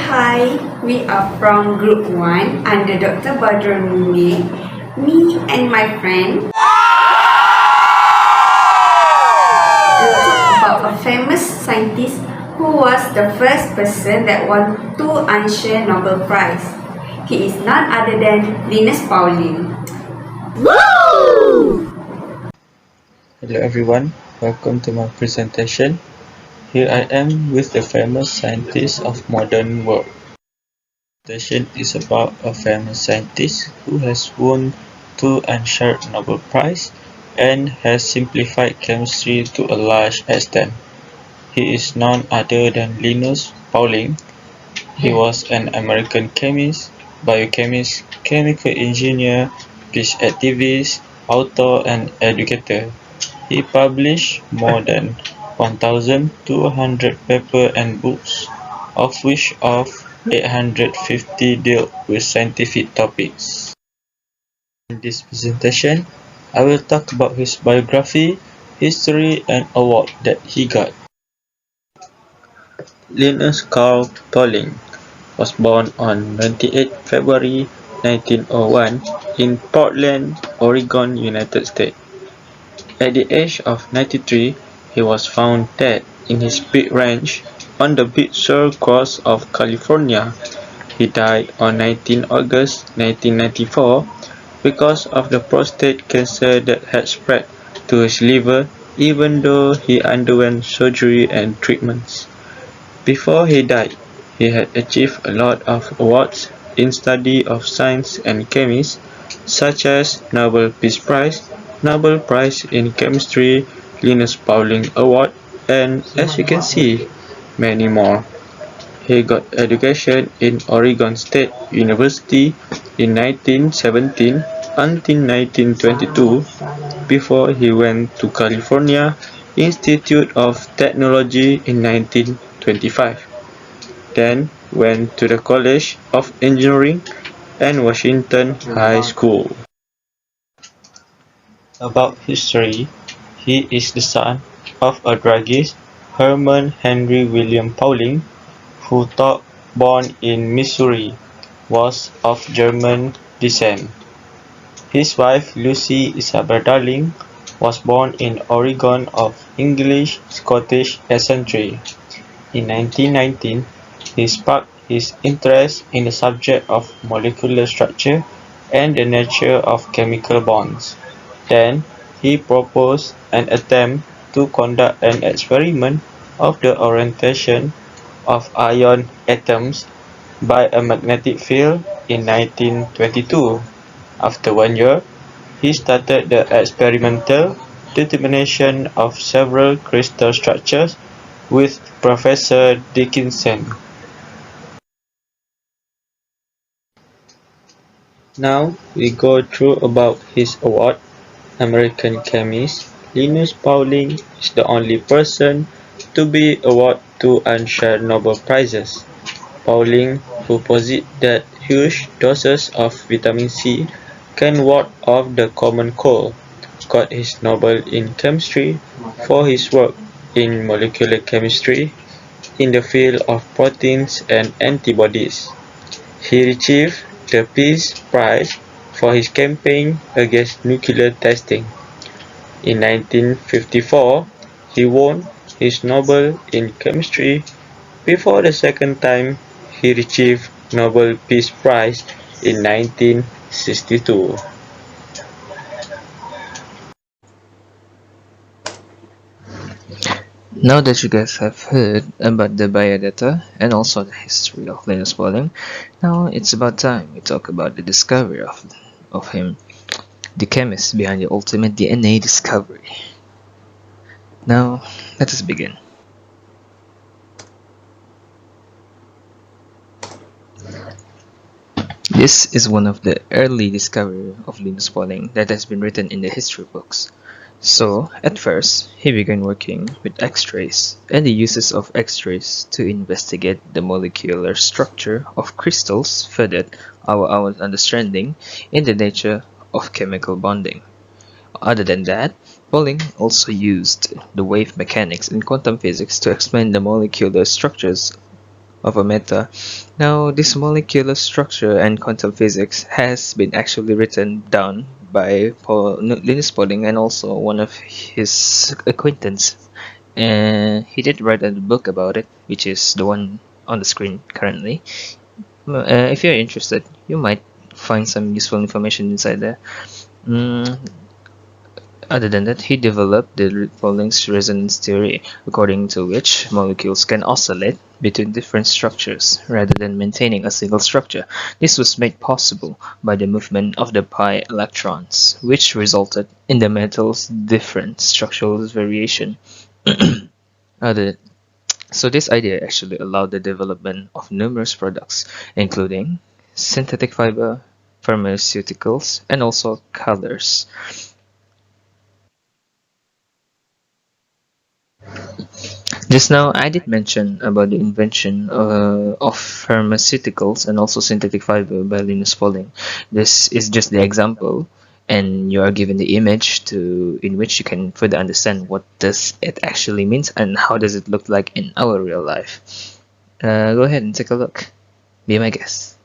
Hi, we are from Group 1 under Dr. Badrul Munir. Me and my friend will talk about a famous scientist who was the first person that won 2 unshared Nobel Prize. He is none other than Linus Pauling. Woo! Hello everyone, welcome to my presentation. Here I am with the famous scientist of modern world. The presentation is about a famous scientist who has won 2 unshared Nobel Prize and has simplified chemistry to a large extent. He is none other than Linus Pauling. He was an American chemist, biochemist, chemical engineer, peace activist, author and educator. He published more than 1,200 papers and books, of which 850 dealt with scientific topics. In this presentation, I will talk about his biography, history, and award that he got. Linus Carl Pauling was born on 28 February 1901 in Portland, Oregon, United States. At the age of 93, he was found dead in his pig ranch on the Big Sur coast of California. He died on 19 August 1994 because of the prostate cancer that had spread to his liver, even though he underwent surgery and treatments. Before he died, he had achieved a lot of awards in study of science and chemistry, such as Nobel Peace Prize, Nobel Prize in Chemistry, Linus Pauling Award, and as you can see, many more. He got education in Oregon State University in 1917 until 1922 before he went to California Institute of Technology in 1925. Then went to the College of Engineering and Washington High School. About history, he is the son of a druggist, Herman Henry William Pauling, who though born in Missouri, was of German descent. His wife Lucy Isabel Darling was born in Oregon of English-Scottish ancestry. In 1919, he sparked his interest in the subject of molecular structure and the nature of chemical bonds. Then, he proposed an attempt to conduct an experiment of the orientation of ion atoms by a magnetic field in 1922. After 1 year, he started the experimental determination of several crystal structures with Professor Dickinson. Now we go through about his award. American chemist Linus Pauling is the only person to be awarded 2 unshared Nobel Prizes. Pauling, who posits that huge doses of vitamin C can ward off the common cold, got his Nobel in chemistry for his work in molecular chemistry in the field of proteins and antibodies. He received the Peace Prize for his campaign against nuclear testing. In 1954, he won his Nobel in chemistry before the second time he received Nobel Peace Prize in 1962. Now that you guys have heard about the biodata and also the history of Linus Pauling, now it's about time we talk about the discovery of him, the chemist behind the ultimate DNA discovery. Now, let us begin. This is one of the early discoveries of Linus Pauling that has been written in the history books. So, at first, he began working with X-rays and the uses of X-rays to investigate the molecular structure of crystals furthered our understanding in the nature of chemical bonding. Other than that, Pauling also used the wave mechanics in quantum physics to explain the molecular structures of a meta. Now, this molecular structure and quantum physics has been actually written down by Linus Pauling and also one of his acquaintances. And he did write a book about it, which is the one on the screen currently. If you're interested, you might find some useful information inside there. Mm, Other than that, he developed the Pauling's resonance theory, according to which molecules can oscillate between different structures rather than maintaining a single structure. This was made possible by the movement of the pi electrons, which resulted in the metal's different structural variation. Other So this idea actually allowed the development of numerous products, including synthetic fiber, pharmaceuticals, and also colors. Just now, I did mention about the invention of pharmaceuticals and also synthetic fiber by Linus Pauling. This is just the example, and you are given the image in which you can further understand what does it actually means and how does it look like in our real life. Go ahead and take a look. Be my guest.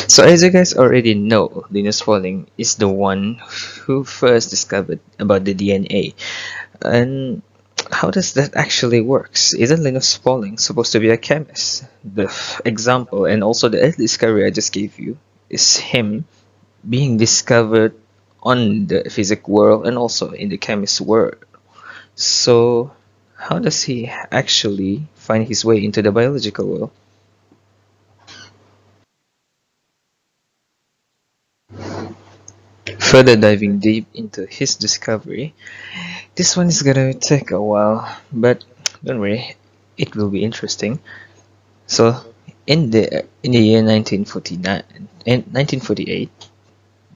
So as you guys already know, Linus Pauling is the one who first discovered about the DNA. And how does that actually works? Isn't Linus Pauling supposed to be a chemist? The example and also the early discovery I just gave you is him being discovered on the physics world and also in the chemist world. So how does he actually find his way into the biological world? Further diving deep into his discovery, this one is gonna take a while, but don't worry, it will be interesting. So, in the year 1949 and 1948,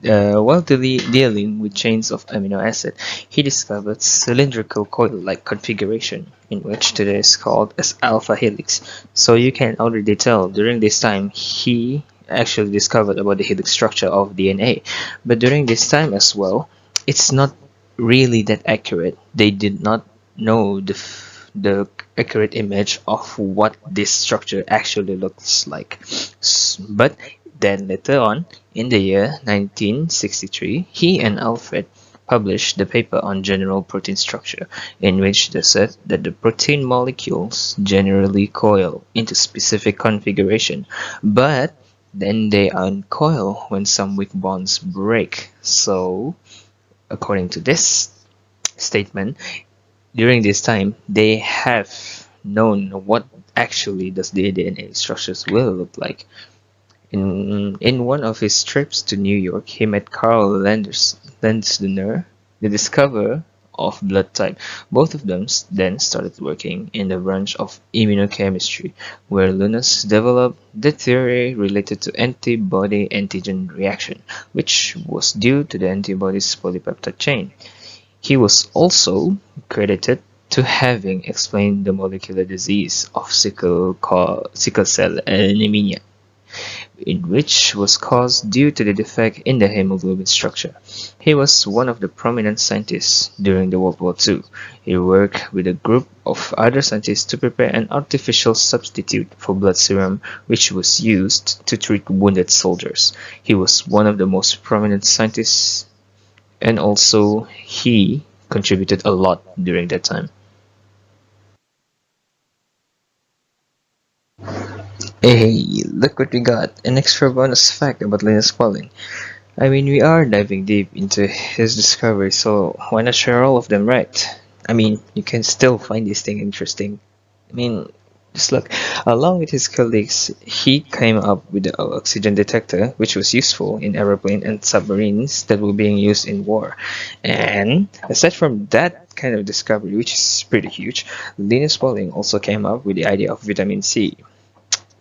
while dealing with chains of amino acid, he discovered cylindrical coil-like configuration, in which today is called as alpha helix. So you can already tell during this time he actually discovered about the helix structure of DNA. But during this time as well, it's not really that accurate. They did not know the accurate image of what this structure actually looks like. But then later on, in the year 1963, he and Alfred published the paper on general protein structure, in which they said that the protein molecules generally coil into specific configuration, but then they uncoil when some weak bonds break. So, according to this statement, during this time, they have known what actually does the DNA structures will look like. In one of his trips to New York, he met Carl Landner, the discoverer of blood type. Both of them then started working in the branch of immunochemistry, where Linus developed the theory related to antibody-antigen reaction, which was due to the antibody's polypeptide chain. He was also credited to having explained the molecular disease of sickle cell anemia, in which was caused due to the defect in the hemoglobin structure. He was one of the prominent scientists during the World War II. He worked with a group of other scientists to prepare an artificial substitute for blood serum which was used to treat wounded soldiers. He was one of the most prominent scientists, and also he contributed a lot during that time. Hey, look what we got! An extra bonus fact about Linus Pauling. I mean, we are diving deep into his discovery, so why not share all of them, right? I mean, you can still find this thing interesting. I mean, just look. Along with his colleagues, he came up with the oxygen detector, which was useful in aeroplane and submarines that were being used in war. And aside from that kind of discovery, which is pretty huge, Linus Pauling also came up with the idea of vitamin C.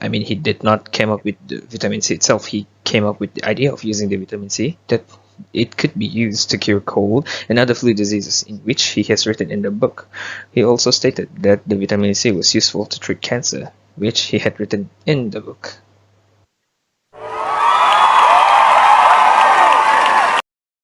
I mean, he did not come up with the vitamin C itself. He came up with the idea of using the vitamin C, that it could be used to cure cold and other flu diseases, in which he has written in the book. He also stated that the vitamin C was useful to treat cancer, which he had written in the book.